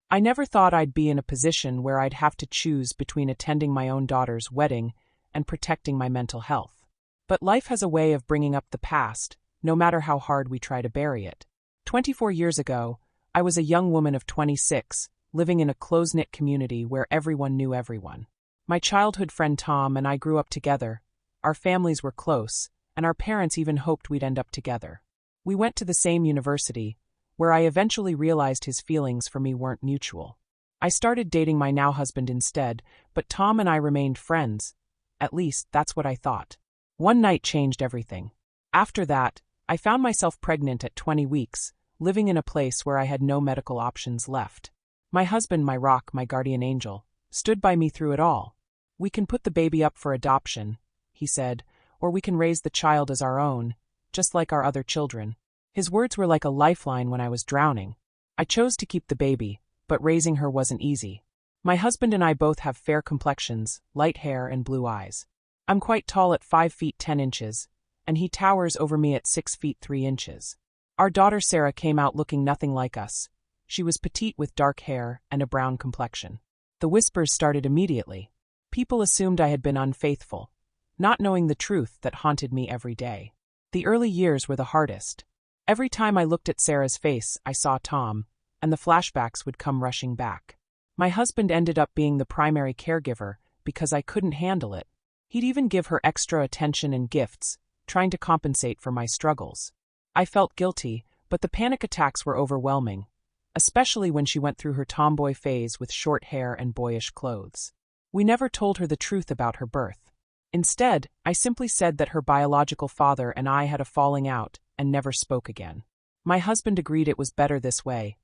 I never thought I'd be in a position where I'd have to choose between attending my own daughter's wedding and protecting my mental health. But life has a way of bringing up the past, no matter how hard we try to bury it. 24 years ago, I was a young woman of 26, living in a close-knit community where everyone knew everyone. My childhood friend Tom and I grew up together. Our families were close, and our parents even hoped we'd end up together. We went to the same university, where I eventually realized his feelings for me weren't mutual. I started dating my now husband instead, but Tom and I remained friends. At least, that's what I thought. One night changed everything. After that, I found myself pregnant at 20 weeks, living in a place where I had no medical options left. My husband, my rock, my guardian angel, stood by me through it all. "We can put the baby up for adoption," he said, "or we can raise the child as our own, just like our other children." His words were like a lifeline when I was drowning. I chose to keep the baby, but raising her wasn't easy. My husband and I both have fair complexions, light hair, and blue eyes. I'm quite tall at 5 feet 10 inches, and he towers over me at 6 feet 3 inches. Our daughter Sarah came out looking nothing like us. She was petite with dark hair and a brown complexion. The whispers started immediately. People assumed I had been unfaithful, not knowing the truth that haunted me every day. The early years were the hardest. Every time I looked at Sarah's face, I saw Tom, and the flashbacks would come rushing back. My husband ended up being the primary caregiver because I couldn't handle it. He'd even give her extra attention and gifts, trying to compensate for my struggles. I felt guilty, but the panic attacks were overwhelming, especially when she went through her tomboy phase with short hair and boyish clothes. We never told her the truth about her birth. Instead, I simply said that her biological father and I had a falling out and never spoke again. My husband agreed it was better this way.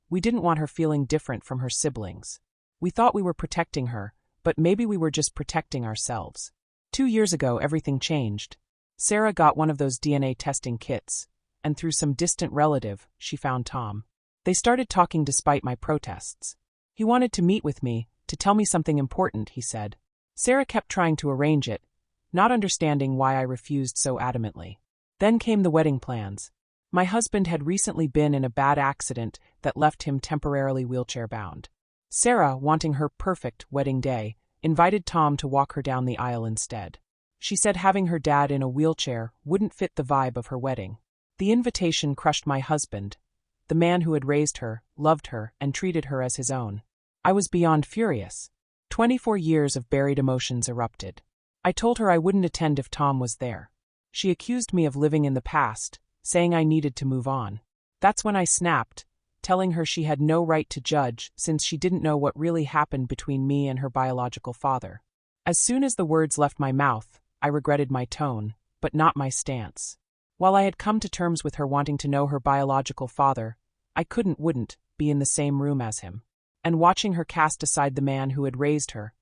We didn't want her feeling different from her siblings. We thought we were protecting her, but maybe we were just protecting ourselves. 2 years ago, everything changed. Sarah got one of those DNA testing kits, and through some distant relative, she found Tom. They started talking despite my protests. He wanted to meet with me, to tell me something important, he said. Sarah kept trying to arrange it, not understanding why I refused so adamantly. Then came the wedding plans. My husband had recently been in a bad accident that left him temporarily wheelchair-bound. Sarah, wanting her perfect wedding day, invited Tom to walk her down the aisle instead. She said having her dad in a wheelchair wouldn't fit the vibe of her wedding. The invitation crushed my husband, the man who had raised her, loved her, and treated her as his own. I was beyond furious. 24 years of buried emotions erupted. I told her I wouldn't attend if Tom was there. She accused me of living in the past, saying I needed to move on. That's when I snapped, telling her she had no right to judge since she didn't know what really happened between me and her biological father. As soon as the words left my mouth, I regretted my tone, but not my stance. While I had come to terms with her wanting to know her biological father, I wouldn't be in the same room as him. And watching her cast aside the man who had raised her,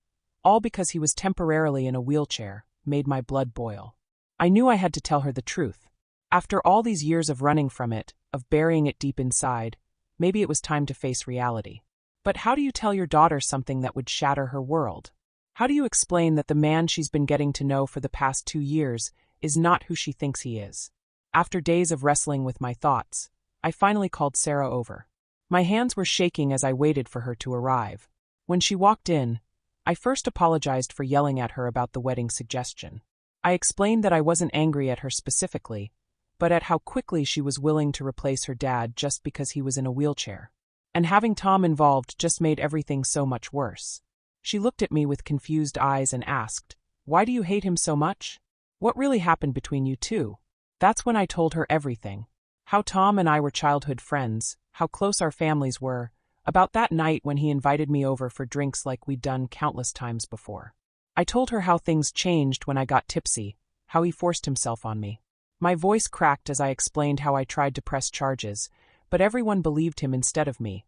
all because he was temporarily in a wheelchair, made my blood boil. I knew I had to tell her the truth. After all these years of running from it, of burying it deep inside, maybe it was time to face reality. But how do you tell your daughter something that would shatter her world? How do you explain that the man she's been getting to know for the past 2 years is not who she thinks he is? After days of wrestling with my thoughts, I finally called Sarah over. My hands were shaking as I waited for her to arrive. When she walked in, I first apologized for yelling at her about the wedding suggestion. I explained that I wasn't angry at her specifically, but at how quickly she was willing to replace her dad just because he was in a wheelchair. And having Tom involved just made everything so much worse. She looked at me with confused eyes and asked, "Why do you hate him so much? What really happened between you two?" That's when I told her everything. How Tom and I were childhood friends, how close our families were, about that night when he invited me over for drinks like we'd done countless times before. I told her how things changed when I got tipsy, how he forced himself on me. My voice cracked as I explained how I tried to press charges, but everyone believed him instead of me.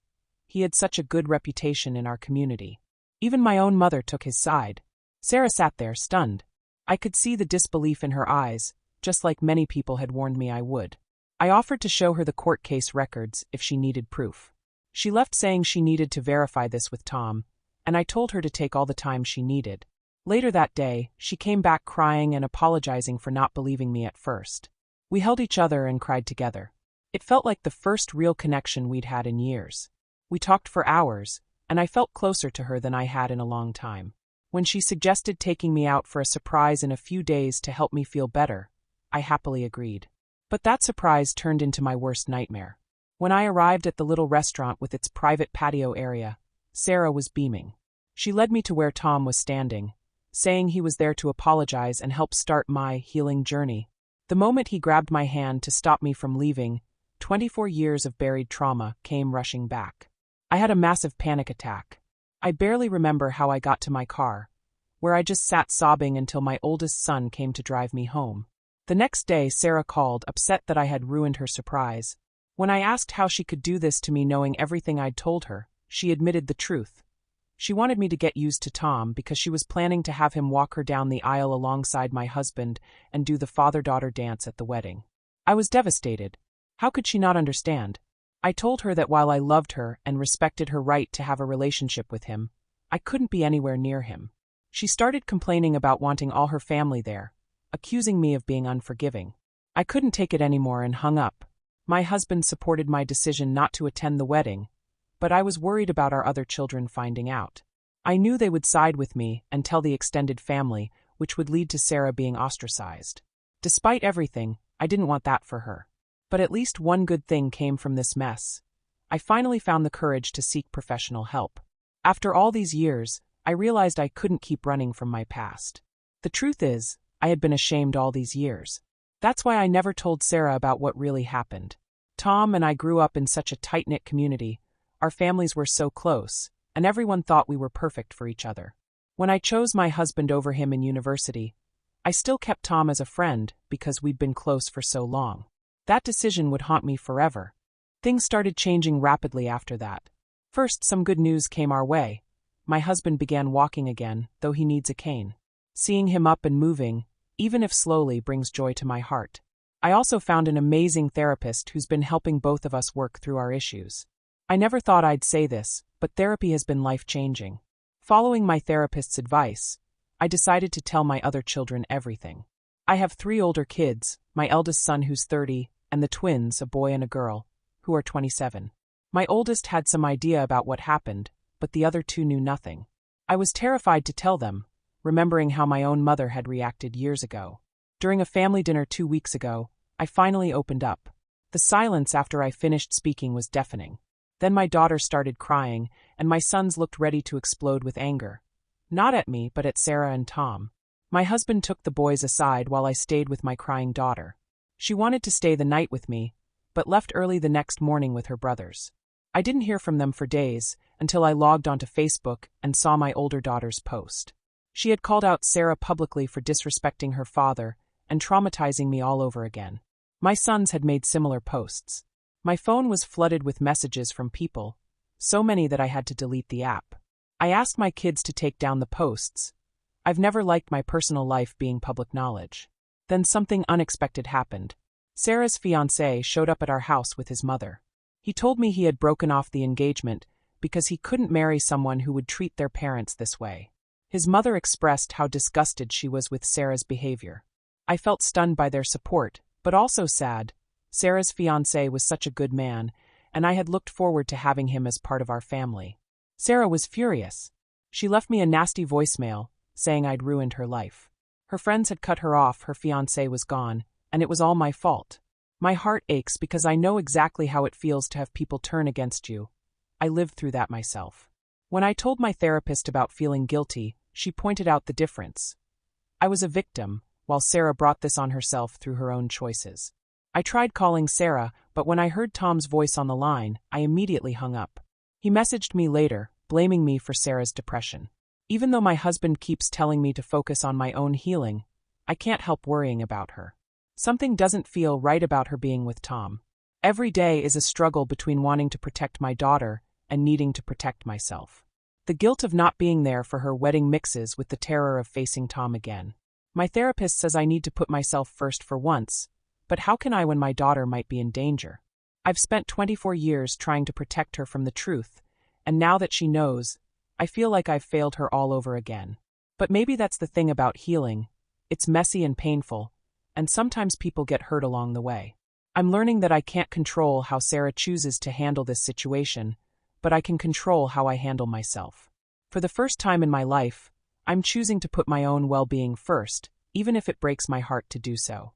He had such a good reputation in our community. Even my own mother took his side. Sarah sat there, stunned. I could see the disbelief in her eyes, just like many people had warned me I would. I offered to show her the court case records if she needed proof. She left saying she needed to verify this with Tom, and I told her to take all the time she needed. Later that day, she came back crying and apologizing for not believing me at first. We held each other and cried together. It felt like the first real connection we'd had in years. We talked for hours, and I felt closer to her than I had in a long time. When she suggested taking me out for a surprise in a few days to help me feel better, I happily agreed. But that surprise turned into my worst nightmare. When I arrived at the little restaurant with its private patio area, Sarah was beaming. She led me to where Tom was standing, saying he was there to apologize and help start my healing journey. The moment he grabbed my hand to stop me from leaving, 24 years of buried trauma came rushing back. I had a massive panic attack. I barely remember how I got to my car, where I just sat sobbing until my oldest son came to drive me home. The next day, Sarah called, upset that I had ruined her surprise. When I asked how she could do this to me knowing everything I'd told her, she admitted the truth. She wanted me to get used to Tom because she was planning to have him walk her down the aisle alongside my husband and do the father-daughter dance at the wedding. I was devastated. How could she not understand? I told her that while I loved her and respected her right to have a relationship with him, I couldn't be anywhere near him. She started complaining about wanting all her family there, accusing me of being unforgiving. I couldn't take it anymore and hung up. My husband supported my decision not to attend the wedding, but I was worried about our other children finding out. I knew they would side with me and tell the extended family, which would lead to Sarah being ostracized. Despite everything, I didn't want that for her. But at least one good thing came from this mess. I finally found the courage to seek professional help. After all these years, I realized I couldn't keep running from my past. The truth is, I had been ashamed all these years. That's why I never told Sarah about what really happened. Tom and I grew up in such a tight-knit community. Our families were so close, and everyone thought we were perfect for each other. When I chose my husband over him in university, I still kept Tom as a friend because we'd been close for so long. That decision would haunt me forever. Things started changing rapidly after that. First, some good news came our way. My husband began walking again, though he needs a cane. Seeing him up and moving, even if slowly, brings joy to my heart. I also found an amazing therapist who's been helping both of us work through our issues. I never thought I'd say this, but therapy has been life-changing. Following my therapist's advice, I decided to tell my other children everything. I have 3 older kids, my eldest son who's 30, and the twins, a boy and a girl, who are 27. My oldest had some idea about what happened, but the other 2 knew nothing. I was terrified to tell them, remembering how my own mother had reacted years ago. During a family dinner 2 weeks ago, I finally opened up. The silence after I finished speaking was deafening. Then my daughter started crying, and my sons looked ready to explode with anger. Not at me, but at Sarah and Tom. My husband took the boys aside while I stayed with my crying daughter. She wanted to stay the night with me, but left early the next morning with her brothers. I didn't hear from them for days, until I logged onto Facebook and saw my older daughter's post. She had called out Sarah publicly for disrespecting her father and traumatizing me all over again. My sons had made similar posts. My phone was flooded with messages from people, so many that I had to delete the app. I asked my kids to take down the posts. I've never liked my personal life being public knowledge. Then something unexpected happened. Sarah's fiancé showed up at our house with his mother. He told me he had broken off the engagement because he couldn't marry someone who would treat their parents this way. His mother expressed how disgusted she was with Sarah's behavior. I felt stunned by their support, but also sad. Sarah's fiancé was such a good man, and I had looked forward to having him as part of our family. Sarah was furious. She left me a nasty voicemail, saying I'd ruined her life. Her friends had cut her off, her fiancé was gone, and it was all my fault. My heart aches because I know exactly how it feels to have people turn against you. I lived through that myself. When I told my therapist about feeling guilty, she pointed out the difference. I was a victim, while Sarah brought this on herself through her own choices. I tried calling Sarah, but when I heard Tom's voice on the line, I immediately hung up. He messaged me later, blaming me for Sarah's depression. Even though my husband keeps telling me to focus on my own healing, I can't help worrying about her. Something doesn't feel right about her being with Tom. Every day is a struggle between wanting to protect my daughter and needing to protect myself. The guilt of not being there for her wedding mixes with the terror of facing Tom again. My therapist says I need to put myself first for once, but how can I when my daughter might be in danger? I've spent 24 years trying to protect her from the truth, and now that she knows, I feel like I've failed her all over again. But maybe that's the thing about healing. It's messy and painful, and sometimes people get hurt along the way. I'm learning that I can't control how Sarah chooses to handle this situation, but I can control how I handle myself. For the first time in my life, I'm choosing to put my own well-being first, even if it breaks my heart to do so.